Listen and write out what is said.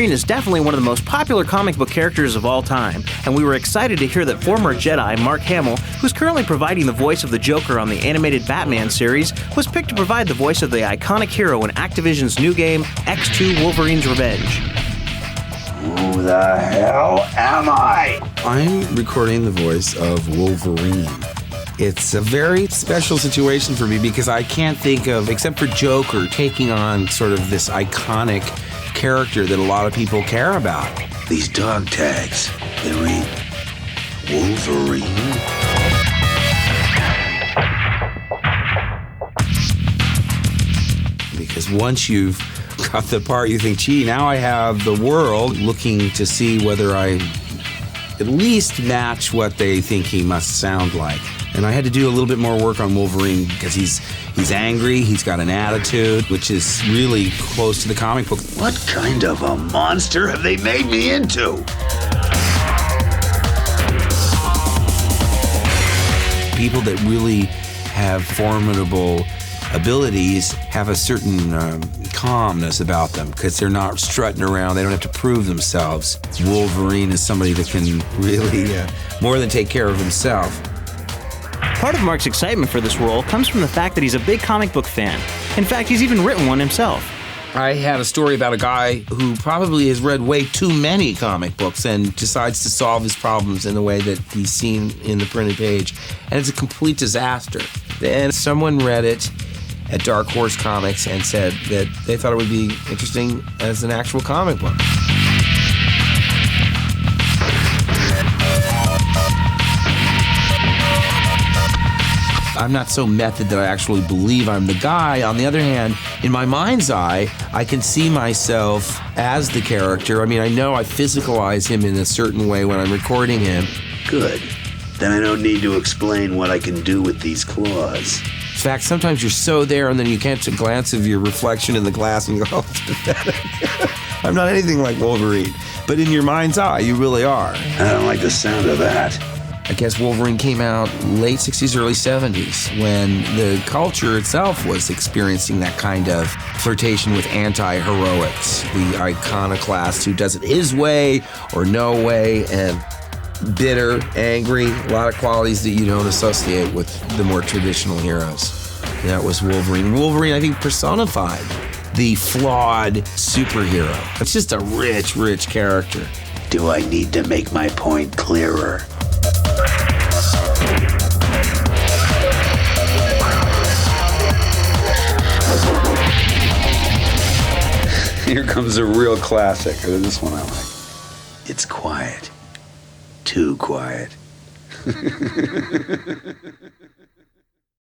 Wolverine is definitely one of the most popular comic book characters of all time, and we were excited to hear that former Jedi Mark Hamill, who's currently providing the voice of the Joker on the animated Batman series, was picked to provide the voice of the iconic hero in Activision's new game, X2 Wolverine's Revenge. Who the hell am I? I'm recording the voice of Wolverine. It's a very special situation for me because I can't think of, except for Joker, taking on sort of this iconic character that a lot of people care about. These dog tags, they read Wolverine. Because once you've got the part, you think, gee, now I have the world looking to see whether I at least match what they think he must sound like. And I had to do a little bit more work on Wolverine because he's angry, he's got an attitude, which is really close to the comic book. What kind of a monster have they made me into? People that really have formidable abilities have a certain calmness about them because they're not strutting around. They don't have to prove themselves. Wolverine is somebody that can really more than take care of himself. Part of Mark's excitement for this role comes from the fact that he's a big comic book fan. In fact, he's even written one himself. I had a story about a guy who probably has read way too many comic books and decides to solve his problems in the way that he's seen in the printed page. And it's a complete disaster. Then someone read it at Dark Horse Comics and said that they thought it would be interesting as an actual comic book. I'm not so method that I actually believe I'm the guy. On the other hand, in my mind's eye, I can see myself as the character. I mean, I know I physicalize him in a certain way when I'm recording him. Good. Then I don't need to explain what I can do with these claws. In fact, sometimes you're so there and then you catch a glance of your reflection in the glass and you go, oh, it's pathetic. I'm not anything like Wolverine. But in your mind's eye, you really are. I don't like the sound of that. I guess Wolverine came out late 60s, early 70s, when the culture itself was experiencing that kind of flirtation with anti-heroics, the iconoclast who does it his way or no way, and bitter, angry, a lot of qualities that you don't associate with the more traditional heroes. And that was Wolverine. Wolverine, I think, personified the flawed superhero. It's just a rich, rich character. Do I need to make my point clearer? Here comes a real classic. This one I like. It's quiet. Too quiet.